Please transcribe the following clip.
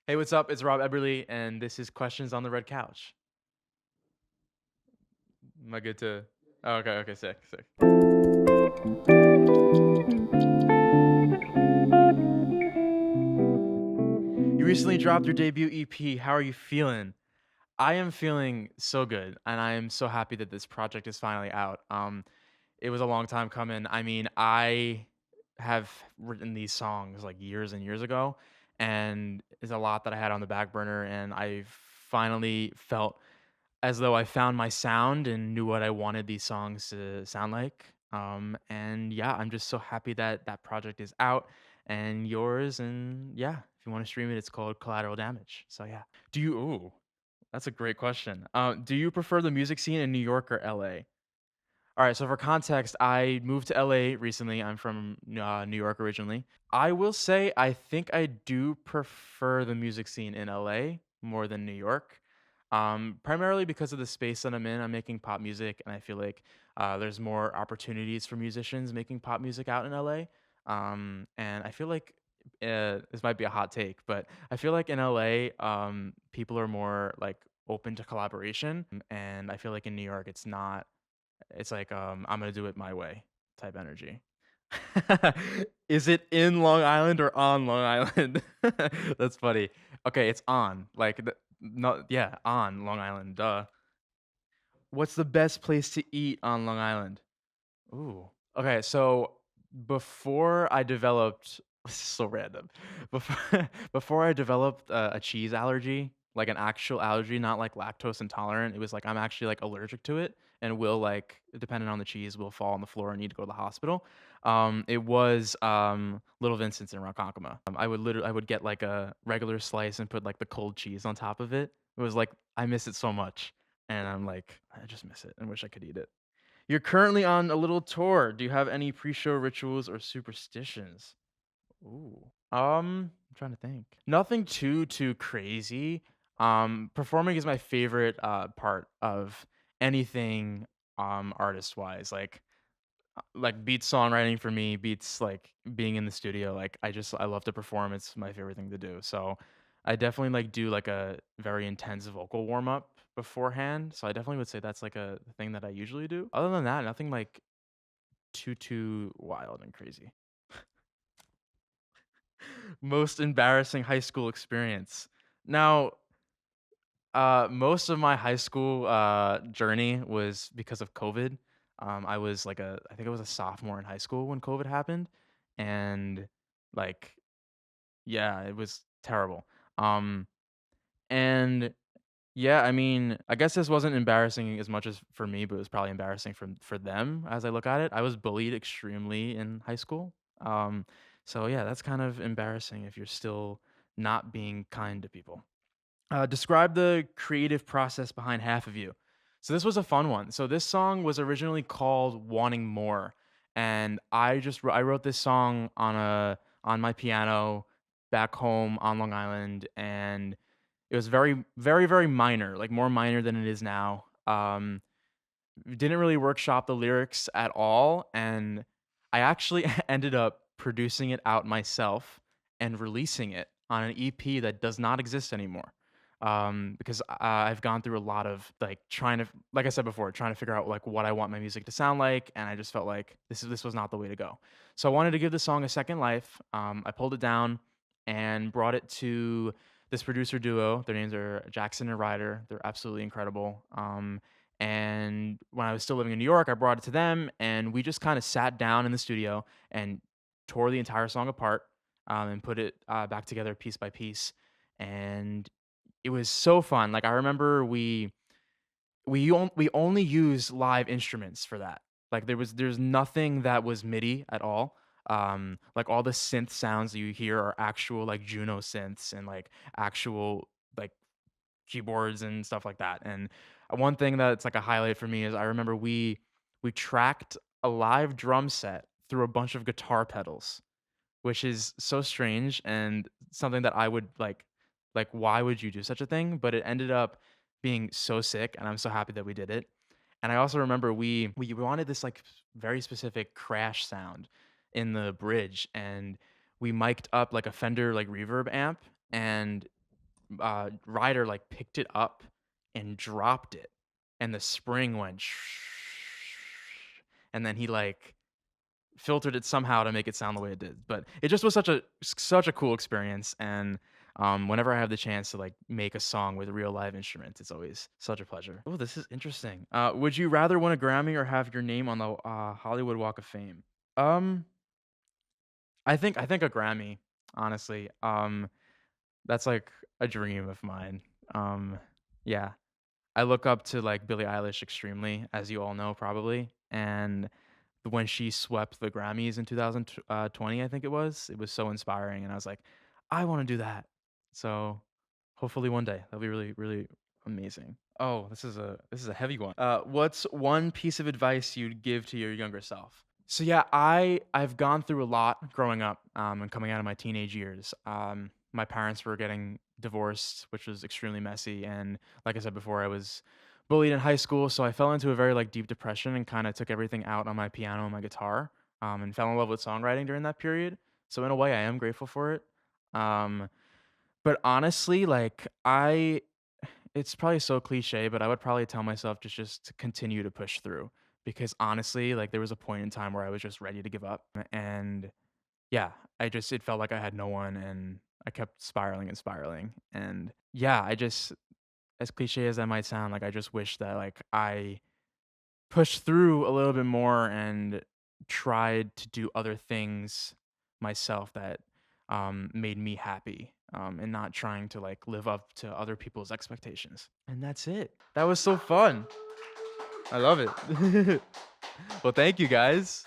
Hey, what's up? It's Rob Eberle, and this is Questions on the Red Couch. Am I good to? Oh, okay, okay, sick, sick. You recently dropped your debut EP. How are you feeling? I am feeling so good, and I am so happy that this project is finally out. It was a long time coming. I mean, I have written these songs like years and years ago, and there's a lot that I had on the back burner, and I finally felt as though I found my sound and knew what I wanted these songs to sound like. And yeah, I'm just so happy that that project is out and yours. And yeah, if you want to stream it, it's called Collateral Damage. So yeah, do you? Ooh, that's a great question. Do you prefer the music scene in New York or LA? All right, so for context, I moved to LA recently. I'm from New York originally. I will say I think I do prefer the music scene in LA more than New York. Primarily because of the space that I'm in. I'm making pop music, and I feel like there's more opportunities for musicians making pop music out in LA. And I feel like this might be a hot take, but I feel like in LA, people are more like open to collaboration, and I feel like in New York, it's not. It's like, I'm gonna do it my way type energy. Is it in Long Island or on Long Island? That's funny. Okay, it's on. Like, no, yeah, on Long Island. Duh. What's the best place to eat on Long Island? Ooh. Okay, so before I developed this is so random. Before I developed a cheese allergy, like an actual allergy, not like lactose intolerant, it was like I'm actually like allergic to it and will like depending on the cheese will fall on the floor and need to go to the hospital. It was Little Vincent's in Ronkonkoma. I would get like a regular slice and put like the cold cheese on top of it. It was like I miss it so much, and I'm like I just miss it and wish I could eat it. You're currently on a little tour. Do you have any pre-show rituals or superstitions? Ooh. I'm trying to think. Nothing too crazy. Performing is my favorite part of anything artist wise. Like beats songwriting for me, beats like being in the studio. Like I love to perform. It's my favorite thing to do. So I definitely like do like a very intense vocal warm up beforehand. So I definitely would say that's like a thing that I usually do. Other than that, nothing like too wild and crazy. Most embarrassing high school experience. Now, most of my high school journey was because of COVID. I think I was a sophomore in high school when COVID happened, and like, yeah, it was terrible. Um, and yeah, I mean, I guess this wasn't embarrassing as much as for me, but it was probably embarrassing for them as I look at it. I was bullied extremely in high school. Um, so yeah, that's kind of embarrassing if you're still not being kind to people. Describe the creative process behind Half of You. So this was a fun one. So this song was originally called Wanting More, and I wrote this song on my piano back home on Long Island, and it was very minor, like more minor than it is now. Didn't really workshop the lyrics at all, and I actually ended up producing it out myself and releasing it on an EP that does not exist anymore. Because I've gone through a lot of like trying to, like I said before, trying to figure out like what I want my music to sound like, and I just felt like this was not the way to go. So I wanted to give the song a second life. I pulled it down and brought it to this producer duo. Their names are Jackson and Ryder. They're absolutely incredible. And when I was still living in New York, I brought it to them, and we just kind of sat down in the studio and tore the entire song apart and put it back together piece by piece. And it was so fun. Like I remember we only used live instruments for that. Like there's nothing that was MIDI at all. Like all the synth sounds that you hear are actual like Juno synths and like actual like keyboards and stuff like that. And one thing that's like a highlight for me is I remember we tracked a live drum set through a bunch of guitar pedals, which is so strange and something that I would like why would you do such a thing? But it ended up being so sick, and I'm so happy that we did it. And I also remember we wanted this like very specific crash sound in the bridge, and we mic'd up like a Fender like reverb amp, and rider like picked it up and dropped it, and the spring went, and then he like filtered it somehow to make it sound the way it did. But it just was such a cool experience, and whenever I have the chance to like make a song with real live instruments, it's always such a pleasure. Oh, this is interesting. Would you rather win a Grammy or have your name on the Hollywood Walk of Fame? Um, I think a Grammy, honestly. That's like a dream of mine. Um, yeah, I look up to like Billie Eilish extremely, as you all know probably, and when she swept the Grammys in 2020, I think it was so inspiring, and I was like, I want to do that. So hopefully one day that'll be really really amazing. Oh, this is a heavy one. What's one piece of advice you'd give to your younger self? So yeah, I've gone through a lot growing up, and coming out of my teenage years. My parents were getting divorced, which was extremely messy, and like I said before, I was bullied in high school, so I fell into a very like deep depression and kind of took everything out on my piano and my guitar, and fell in love with songwriting during that period. So in a way, I am grateful for it. Um, but honestly, like it's probably so cliche, but I would probably tell myself just to continue to push through because honestly, like there was a point in time where I was just ready to give up, and yeah, it felt like I had no one, and I kept spiraling and spiraling, and yeah, I just as cliche as that might sound, like I just wish that like I pushed through a little bit more and tried to do other things myself that made me happy, and not trying to like live up to other people's expectations. And that's it. That was so fun. I love it. Well, thank you guys.